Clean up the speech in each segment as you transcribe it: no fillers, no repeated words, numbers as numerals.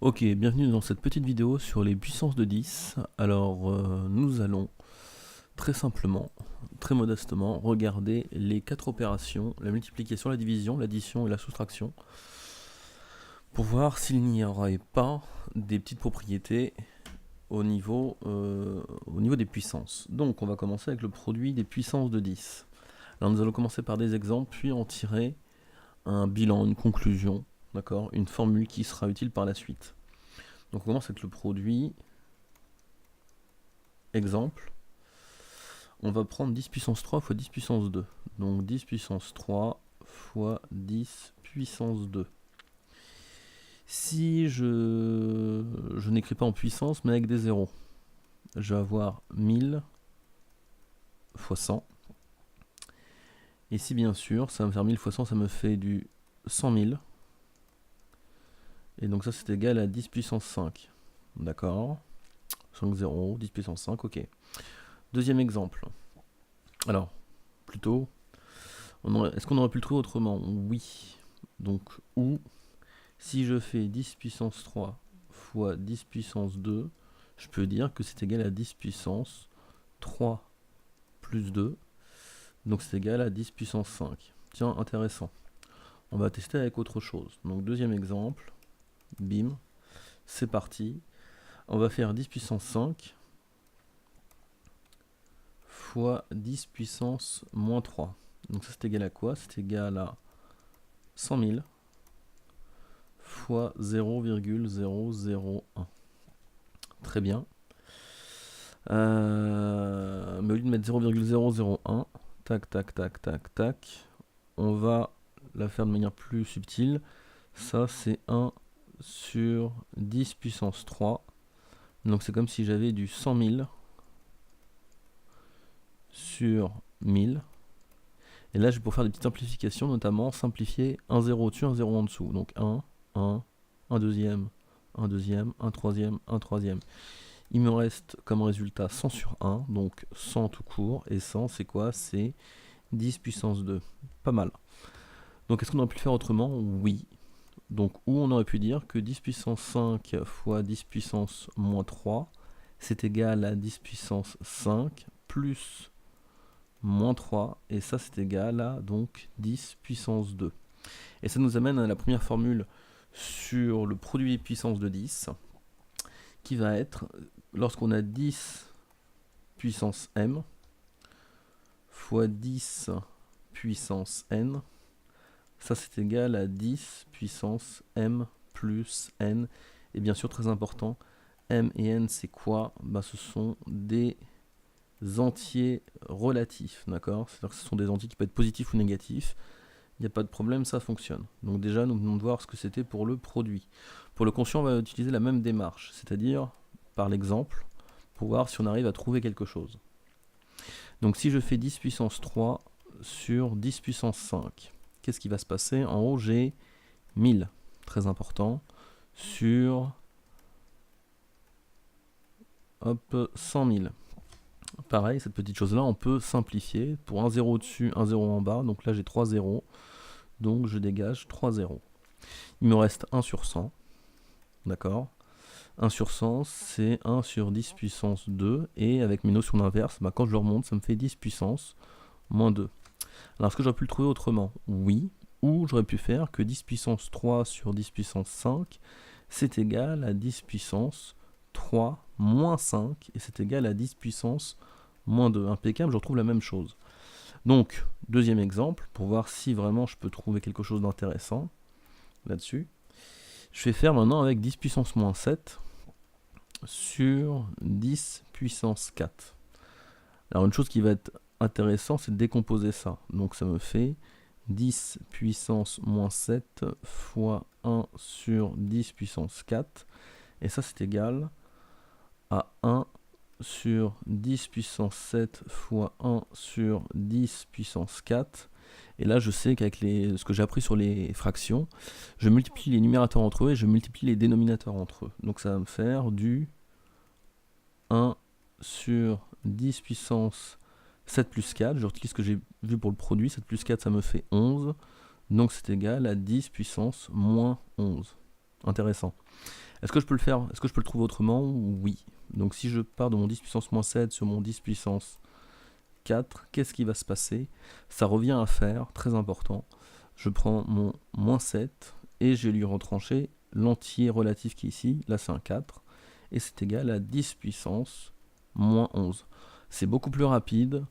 Ok, bienvenue dans cette petite vidéo sur les puissances de 10. Alors, nous allons très simplement, très modestement, regarder les 4 opérations, la multiplication, la division, l'addition et la soustraction, pour voir s'il n'y aurait pas des petites propriétés au niveau des puissances. Donc, on va commencer avec le produit des puissances de 10. Alors, nous allons commencer par des exemples, puis en tirer un bilan, une conclusion, d'accord, une formule qui sera utile par la suite. Donc on commence avec le produit. Exemple. On va prendre 10 puissance 3 fois 10 puissance 2. Donc 10 puissance 3 fois 10 puissance 2. Si je n'écris pas en puissance, mais avec des zéros, je vais avoir 1000 fois 100. Et si bien sûr, ça va me faire 1000 fois 100, ça me fait du 100 000. Et donc ça c'est égal à 10 puissance 5. D'accord. 5 0, 10 puissance 5, ok. Deuxième exemple. Alors, plutôt, est-ce qu'on aurait pu le trouver autrement? Oui. Donc, ou, si je fais 10 puissance 3 fois 10 puissance 2, je peux dire que c'est égal à 10 puissance 3 plus 2. Donc c'est égal à 10 puissance 5. Tiens, intéressant. On va tester avec autre chose. Donc deuxième exemple. Bim. C'est parti. On va faire 10 puissance 5 fois 10 puissance moins 3. Donc ça c'est égal à quoi? C'est égal à 100 000 fois 0,001. Très bien. Mais au lieu de mettre 0,001, tac, tac, tac, tac, tac, on va la faire de manière plus subtile. Ça, c'est 1 sur 10 puissance 3. Donc c'est comme si j'avais du 100 000 sur 1000. Et là, je vais pouvoir faire des petites simplifications, notamment simplifier un 0 au-dessus, un 0 en dessous. Donc 1, 1, un deuxième, un deuxième, un troisième, un troisième. Il me reste comme résultat 100 sur 1, donc 100 tout court. Et 100, c'est quoi? C'est 10 puissance 2. Pas mal. Donc est-ce qu'on aurait pu le faire autrement? Oui. Donc où on aurait pu dire que 10 puissance 5 fois 10 puissance moins 3, c'est égal à 10 puissance 5 plus moins 3, et ça c'est égal à donc 10 puissance 2. Et ça nous amène à la première formule sur le produit puissance de 10, qui va être, lorsqu'on a 10 puissance m fois 10 puissance n, ça c'est égal à 10 puissance m plus n. Et bien sûr, très important, m et n c'est quoi? Ce sont des entiers relatifs, d'accord? C'est-à-dire que ce sont des entiers qui peuvent être positifs ou négatifs. Il n'y a pas de problème, ça fonctionne. Donc déjà, nous venons de voir ce que c'était pour le produit. Pour le quotient, on va utiliser la même démarche, c'est-à-dire par l'exemple, pour voir si on arrive à trouver quelque chose. Donc si je fais 10 puissance 3 sur 10 puissance 5, qu'est-ce qui va se passer? En haut, j'ai 1000, très important, sur 100 000. Pareil, cette petite chose-là, on peut simplifier. Pour un 0 au-dessus, un 0 en bas, donc là j'ai 3 zéros, donc je dégage 3 zéros. Il me reste 1 sur 100, d'accord? 1 sur 100, c'est 1 sur 10 puissance 2, et avec mes notions d'inverse, quand je le remonte, ça me fait 10 puissance moins 2. Alors, est-ce que j'aurais pu le trouver autrement? Oui. Ou j'aurais pu faire que 10 puissance 3 sur 10 puissance 5, c'est égal à 10 puissance 3 moins 5, et c'est égal à 10 puissance moins 2. Impeccable, je retrouve la même chose. Donc, deuxième exemple, pour voir si vraiment je peux trouver quelque chose d'intéressant là-dessus. Je vais faire maintenant avec 10 puissance moins 7 sur 10 puissance 4. Alors, une chose qui va être intéressante, c'est de décomposer ça. Donc, ça me fait 10 puissance moins 7 fois 1 sur 10 puissance 4. Et ça, c'est égal à 1 sur 10 puissance 7 fois 1 sur 10 puissance 4. Et là, je sais qu'avec ce que j'ai appris sur les fractions, je multiplie les numérateurs entre eux et je multiplie les dénominateurs entre eux. Donc ça va me faire du 1 sur 10 puissance 7 plus 4. Je retire ce que j'ai vu pour le produit. 7 plus 4, ça me fait 11. Donc c'est égal à 10 puissance moins 11. Intéressant. Est-ce que je peux le faire? Est-ce que je peux le trouver autrement? Oui. Donc si je pars de mon 10 puissance moins 7 sur mon 10 puissance 4, qu'est-ce qui va se passer? Ça revient à faire, très important. Je prends mon moins 7 et je vais lui retrancher l'entier relatif qui est ici. Là, c'est un 4. Et c'est égal à 10 puissance moins 11. C'est beaucoup plus rapide,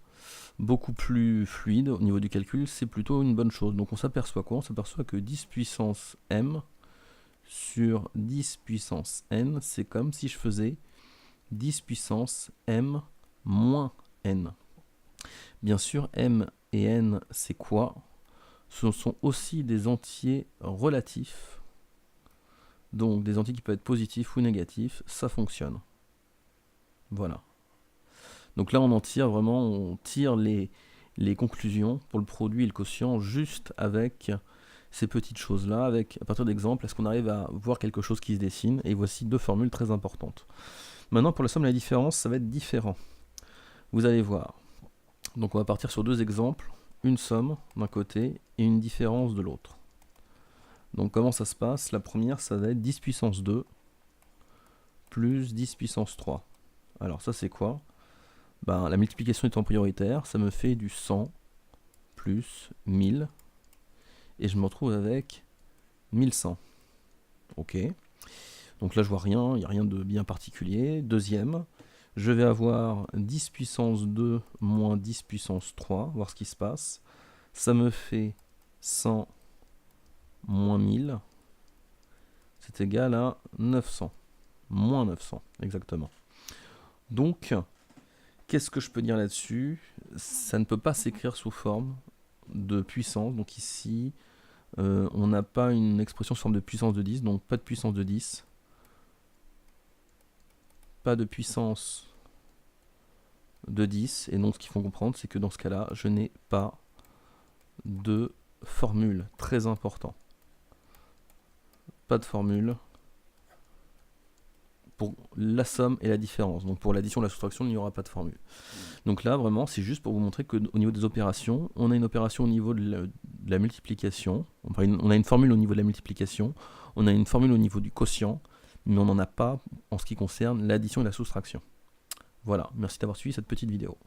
beaucoup plus fluide au niveau du calcul. C'est plutôt une bonne chose. Donc on s'aperçoit quoi? On s'aperçoit que 10 puissance m sur 10 puissance n, c'est comme si je faisais 10 puissance m moins n. Bien sûr, m et n, c'est quoi? Ce sont aussi des entiers relatifs. Donc des entiers qui peuvent être positifs ou négatifs, ça fonctionne. Voilà. Donc là, on en tire vraiment, on tire les conclusions pour le produit et le quotient juste avec ces petites choses-là, avec à partir d'exemples, est-ce qu'on arrive à voir quelque chose qui se dessine? Et voici deux formules très importantes. Maintenant, pour la somme et la différence, ça va être différent. Vous allez voir. Donc on va partir sur deux exemples, une somme d'un côté et une différence de l'autre. Donc comment ça se passe? La première, ça va être 10 puissance 2 plus 10 puissance 3. Alors ça c'est quoi? Ben, la multiplication étant prioritaire, ça me fait du 100 plus 1000 et je me retrouve avec 1100. Ok. Donc là je vois rien, il n'y a rien de bien particulier. Deuxième, je vais avoir 10 puissance 2 moins 10 puissance 3, voir ce qui se passe. Ça me fait 100 moins 1000, c'est égal à 900. Moins 900, exactement. Donc, qu'est-ce que je peux dire là-dessus? Ça ne peut pas s'écrire sous forme de puissance. Donc ici, on n'a pas une expression sous forme de puissance de 10, donc pas de puissance de 10. Pas de puissance de 10, et donc ce qu'il faut comprendre, c'est que dans ce cas-là, je n'ai pas de formule, très important. Pas de formule pour la somme et la différence. Donc pour l'addition et la soustraction, il n'y aura pas de formule. Donc là, vraiment, c'est juste pour vous montrer qu'au niveau des opérations, on a une opération au niveau de la multiplication, enfin, on a une formule au niveau de la multiplication, on a une formule au niveau du quotient, mais on n'en a pas en ce qui concerne l'addition et la soustraction. Voilà, merci d'avoir suivi cette petite vidéo.